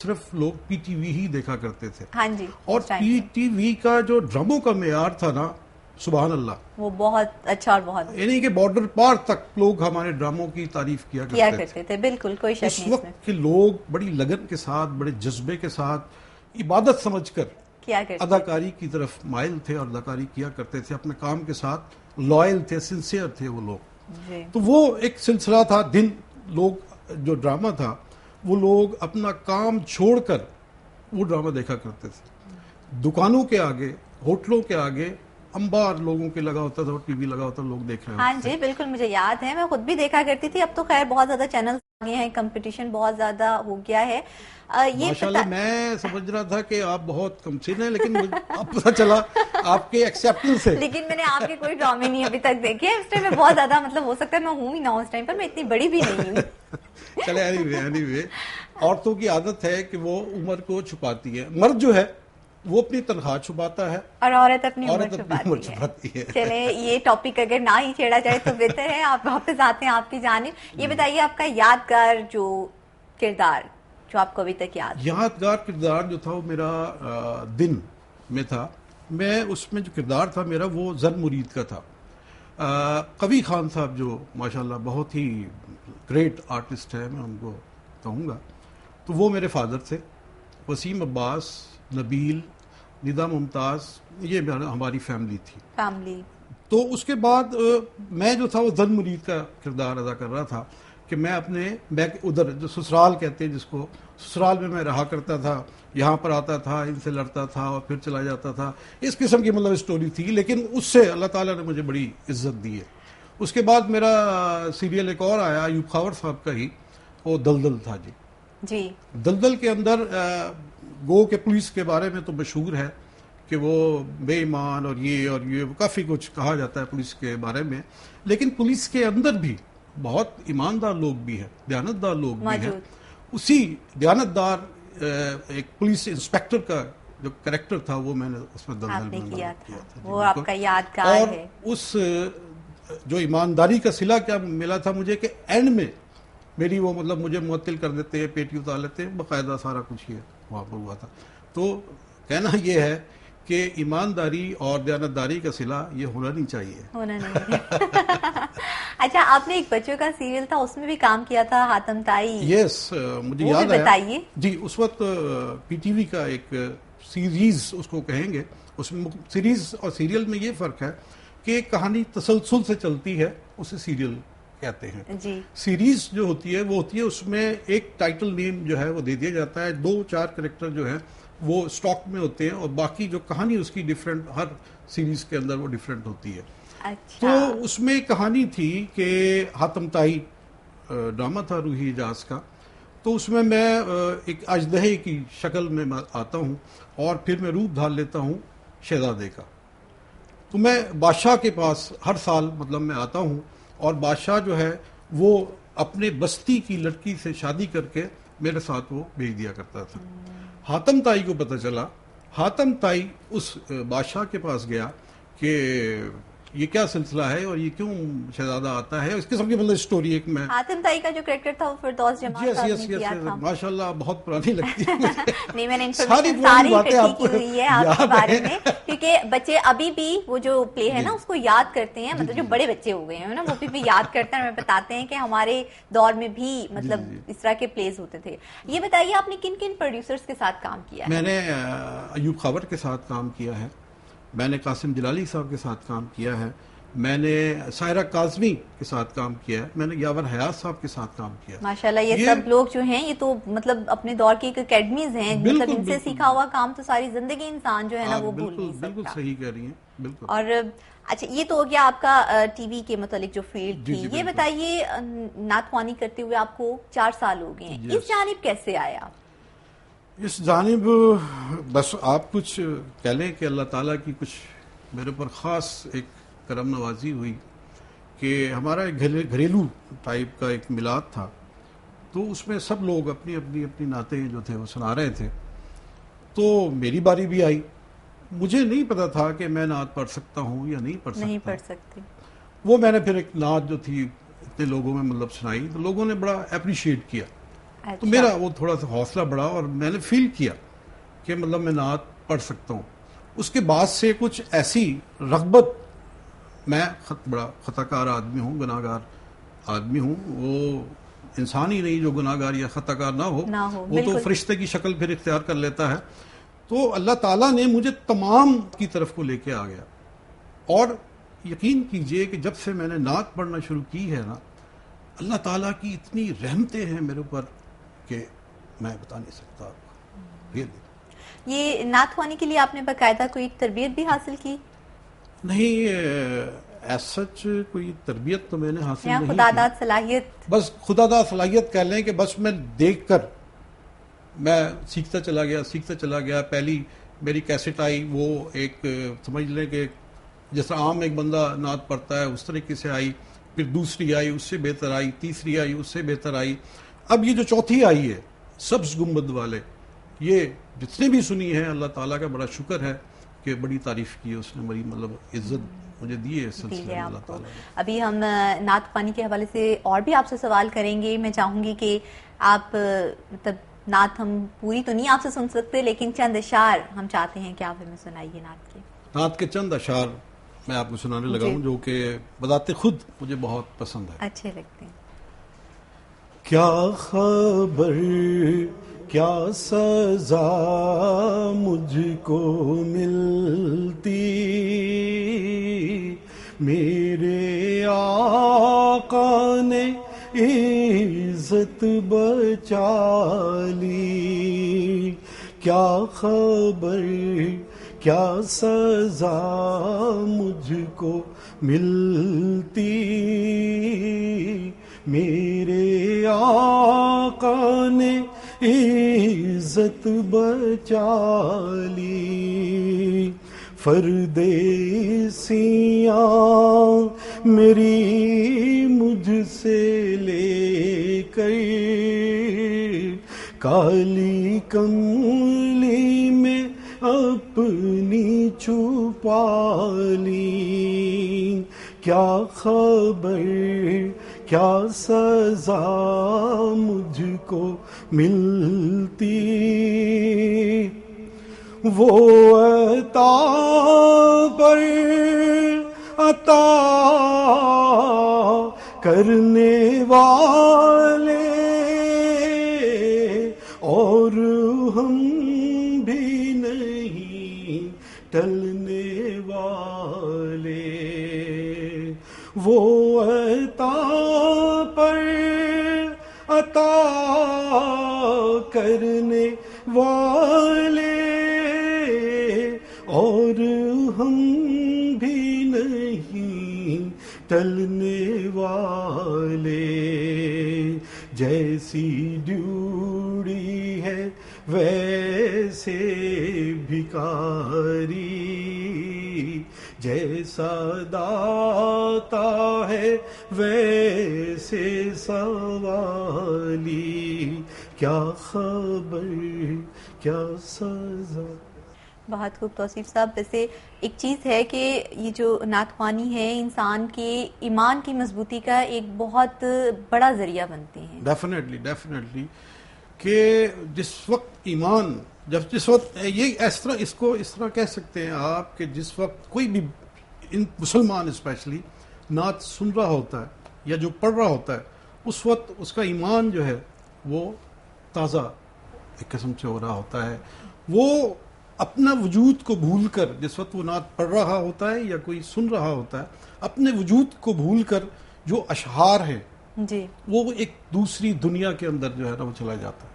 صرف لوگ P T V ہی دیکھا کرتے تھے. ہاں جی. اور پی ٹی وی کا جو ڈراموں کا معیار تھا نا، سبحان اللہ، وہ بہت اچھا اور بہت، یعنی کہ بارڈر پار تک لوگ ہمارے ڈراموں کی تعریف کیا کرتے تھے. بالکل کوئی شک اس نہیں وقت کے لوگ بڑی لگن کے ساتھ، بڑے جذبے کے ساتھ، عبادت سمجھ کر کیا کرتے اداکاری کی طرف مائل تھے اور اداکاری کیا کرتے تھے. اپنے کام کے ساتھ لائل تھے، سنسیئر تھے وہ لوگ. جی. تو وہ ایک سلسلہ تھا. دن لوگ جو ڈرامہ تھا وہ لوگ اپنا کام چھوڑ کر وہ ڈرامہ دیکھا کرتے تھے. دکانوں کے آگے، ہوٹلوں کے آگے انبار لوگوں کے لگا ہوتا تھا، ٹی وی لگا ہوتا، لوگ دیکھ رہے ہاں جی بالکل مجھے یاد ہے، میں خود بھی دیکھا کرتی تھی. اب تو خیر بہت زیادہ چینلز آ گئے ہیں، کمپٹیشن بہت زیادہ ہو گیا ہے. ماشاءاللہ میں سمجھ رہا تھا کہ آپ بہت کم سن ہیں، لیکن اب پتہ چلا آپ کے ایکسیپٹنس ہے. لیکن میں نے آپ کے کوئی ڈرامے نہیں ابھی تک دیکھے. اس ٹائم میں بہت زیادہ مطلب ہو سکتا ہے میں ہوں ہی نہ اس ٹائم پر، میں اتنی بڑی بھی نہیں ہوں. چلے اینی وے عورتوں کی عادت ہے کہ وہ عمر کو چھپاتی ہے. مرد جو ہے وہ اپنی تنخواہ چھپاتا ہے اور عورت اپنی عمر چھپاتی ہے. چلے یہ ٹاپک اگر نہ ہی چھیڑا جائے تو بہتر ہے. آپ واپس آتے ہیں آپ کی جانب. یہ بتائیے آپ کا یادگار جو کردار جو آپ کو ابھی تک یادگار کردار جو تھا وہ میرا دن میں تھا. میں اس میں جو کردار تھا میرا وہ زن مرید کا تھا. قوی خان صاحب جو ماشاءاللہ بہت ہی گریٹ آرٹسٹ ہے، میں ان کو کہوں گا، تو وہ میرے فادر تھے. وسیم عباس، نبیل، ندا ممتاز، یہ ہماری فیملی تھی. تو اس کے بعد میں جو تھا وہ زن مرید کا کردار ادا کر رہا تھا کہ میں ادھر جو سسرال کہتے ہیں جس کو، سسرال میں رہا کرتا تھا. یہاں پر آتا تھا، ان سے لڑتا تھا اور پھر چلا جاتا تھا. اس قسم کی مطلب اسٹوری تھی، لیکن اس سے اللہ تعالیٰ نے مجھے بڑی عزت دی ہے. اس کے بعد میرا سیریل ایک اور آیا ایوب خاور صاحب کا ہی، وہ دلدل تھا. جی دلدل کے اندر گو کے پولیس کے بارے میں تو مشہور ہے کہ وہ بے ایمان اور یہ کافی کچھ کہا جاتا ہے پولیس کے بارے میں. لیکن پولیس کے اندر بھی بہت ایماندار لوگ بھی ہیں، دیانتدار لوگ بھی ہیں. اسی دیانتدار ایک پولیس انسپیکٹر کا جو کریکٹر تھا وہ میں نے اس میں دلدل میں کیا تھا. وہ آپ کا یادگار ہے. اور اس جو ایمانداری کا صلہ کیا ملا تھا مجھے کہ اینڈ میں میری وہ مطلب مجھے معطل کر دیتے ہیں، پیٹی اتار لیتے ہیں، باقاعدہ سارا کچھ یہ وہاں پر ہوا تھا. تو کہنا یہ ہے کہ ایمانداری اور دیانتداری کا صلہ یہ ہونا نہیں چاہیے. اچھا، آپ نے ایک بچوں کا سیریل تھا اس میں بھی کام کیا تھا، حاتم تائی. یس، مجھے یاد آیا. جی اس وقت پی ٹی وی کا ایک سیریز اس کو کہیں گے. اس میں سیریز اور سیریل میں یہ فرق ہے کہ کہانی تسلسل سے چلتی ہے، اسے سیریل کہتے ہیں. جی سیریز جو ہوتی ہے وہ ہوتی ہے اس میں ایک ٹائٹل نیم جو ہے وہ دے دیا جاتا ہے، 2-4 کریکٹر جو ہیں وہ سٹاک میں ہوتے ہیں، اور باقی جو کہانی اس کی ڈیفرنٹ، ہر سیریز کے اندر وہ ڈیفرنٹ ہوتی ہے. اچھا. تو اس میں کہانی تھی کہ حاتم تائی ڈرامہ تھا روحی اجاز کا. تو اس میں ایک اژدہے کی شکل میں آتا ہوں اور پھر میں روپ ڈھال لیتا ہوں شہزادے کا. تو میں بادشاہ کے پاس ہر سال مطلب میں آتا ہوں، اور بادشاہ جو ہے وہ اپنے بستی کی لڑکی سے شادی کر کے میرے ساتھ وہ بھیج دیا کرتا تھا. حاتم تائی کو پتہ چلا، حاتم تائی اس بادشاہ کے پاس گیا کہ یہ کیا سلسلہ ہے اور یہ کیوں شہزادہ آتا ہے. اس قسم کی مطلب اسٹوری ایک میں. حاتم تائی کا جو کریکٹر تھا وہ فردوس جمال صاحب نے کیا تھا. ماشاءاللہ بہت پرانی لگتی ہے. نہیں میں نے انفارمیشن ساری اکٹھی کی ہوئی ہے آپ کے بارے میں، کیونکہ بچے ابھی بھی وہ جو پلے ہے نا اس کو یاد کرتے ہیں. مطلب جو بڑے بچے ہو گئے ہیں نا وہ بھی یاد کرتے ہیں، ہمیں بتاتے ہیں کہ ہمارے دور میں بھی مطلب اس طرح کے پلیز ہوتے تھے. یہ بتائیے آپ نے کن کن پروڈیوسرز کے ساتھ کام کیا ہے؟ میں نے ایوب خاور کے ساتھ کام کیا ہے، میں نے قاسم جلالی صاحب کے ساتھ کام کیا ہے، میں نے سائرہ کاظمی کے ساتھ کام کیا ہے، میں نے یاور حیات صاحب کے ساتھ کام کیا. ماشاءاللہ یہ سب لوگ جو ہیں یہ تو مطلب اپنے دور کی ایک اکیڈمیز ہیں، مطلب ان سے سیکھا ہوا کام تو ساری زندگی انسان جو ہے نا وہ بھول نہیں سکتا. بالکل صحیح کہہ رہی ہیں، بالکل. اور اچھا یہ تو ہو گیا آپ کا ٹی وی کے متعلق جو فیلڈ تھی. یہ بتائیے نعت خوانی کرتے ہوئے آپ کو 4 سال ہو گئے ہیں، اس جانب کیسے آیا؟ اس جانب بس آپ کچھ کہہ لیں کہ اللہ تعالیٰ کی کچھ میرے پر خاص ایک کرم نوازی ہوئی کہ ہمارا ایک گھریلو ٹائپ کا ایک میلاد تھا. تو اس میں سب لوگ اپنی اپنی نعتیں جو تھے وہ سنا رہے تھے. تو میری باری بھی آئی. مجھے نہیں پتا تھا کہ میں نعت پڑھ سکتا ہوں یا نہیں پڑھ سکتا. وہ میں نے پھر ایک نعت جو تھی اتنے لوگوں میں مطلب سنائی تو لوگوں نے بڑا اپریشیٹ کیا تو میرا وہ تھوڑا سا حوصلہ بڑھا اور میں نے فیل کیا کہ مطلب میں نعت پڑھ سکتا ہوں. اس کے بعد سے کچھ ایسی رغبت, میں بڑا خطا کار آدمی ہوں, گناہ گار آدمی ہوں, وہ انسان ہی نہیں جو گناہ گار یا خطا کار نہ ہو, وہ تو فرشتے کی شکل پھر اختیار کر لیتا ہے. تو اللہ تعالیٰ نے مجھے تمام کی طرف کو لے کے آ گیا, اور یقین کیجئے کہ جب سے میں نے نعت پڑھنا شروع کی ہے نا, اللہ تعالیٰ کی اتنی رحمتیں ہیں میرے اوپر کہ میں بتا نہیں سکتا. یہ نعت خوانی کے لیے آپ نے باقاعدہ کوئی تربیت بھی حاصل کی؟ نہیں, ایز سچ کوئی تربیت تو میں نے حاصل نہیں کی. خدا داد صلاحیت, بس خدا داد صلاحیت کہہ لیں کہ بس میں دیکھ کر میں سیکھتا چلا گیا. پہلی میری کیسٹ آئی, وہ ایک سمجھ لیں کہ جیسا عام ایک بندہ نعت پڑھتا ہے اس طریقے سے آئی, پھر دوسری آئی اس سے بہتر آئی, تیسری آئی اس سے بہتر آئی. اب یہ جو چوتھی آئی ہے سبز گنبد والے, یہ جتنے بھی سنی ہے اللہ تعالیٰ کا بڑا شکر ہے کہ بڑی تعریف کی ہے اس نے, بڑی مطلب عزت مجھے دی ہے اس سلسلے میں اللہ تعالیٰ نے. ابھی ہم نعت خوانی کے حوالے سے اور بھی آپ سے سوال کریں گے. میں چاہوں گی کہ آپ مطلب نعت ہم پوری تو نہیں آپ سے سن سکتے, لیکن چند اشعار ہم چاہتے ہیں کہ آپ ہمیں سنائیے نعت کے. نعت کے چند اشعار میں آپ کو سنانے لگا ہوں جو کہ بذات خود مجھے بہت پسند ہے, اچھے لگتے ہیں. کیا خبر کیا سزا مجھ کو ملتی, میرے آقا نے عزت بچا لی. کیا خبر کیا سزا مجھ کو ملتی, میرے آقا نے عزت بچا لی. فرد سیاں میری مجھ سے لے کر کالی کملی میں اپنی چھپا لی. کیا خبر کیا سزا مجھ کو ملتی, وہ عطا پر عطا کرنے والے اور ہم بھی نہیں ٹلنے والے. وہ عطا پر عطا کرنے والے اور ہم بھی نہیں ٹلنے والے. جیسی ڈیوڑی ہے ویسے بھکاری, جیسا داتا ہے ویسے سوالی. کیا خبر کیا سزا. بہت خوب توصیف صاحب. ویسے ایک چیز ہے کہ یہ جو نعت خوانی ہے انسان کے ایمان کی مضبوطی کا ایک بہت بڑا ذریعہ بنتے ہیں. ڈیفینیٹلی کہ جس وقت ایمان جس وقت یہ اس طرح کہہ سکتے ہیں آپ کہ جس وقت کوئی بھی مسلمان اسپیشلی نعت سن رہا ہوتا ہے یا جو پڑھ رہا ہوتا ہے, اس وقت اس کا ایمان جو ہے وہ تازہ ایک قسم سے ہو رہا ہوتا ہے. وہ اپنا وجود کو بھول کر جس وقت وہ نعت پڑھ رہا ہوتا ہے یا کوئی سن رہا ہوتا ہے, اپنے وجود کو بھول کر جو اشعار ہیں جی, وہ ایک دوسری دنیا کے اندر جو ہے نا وہ چلا جاتا ہے.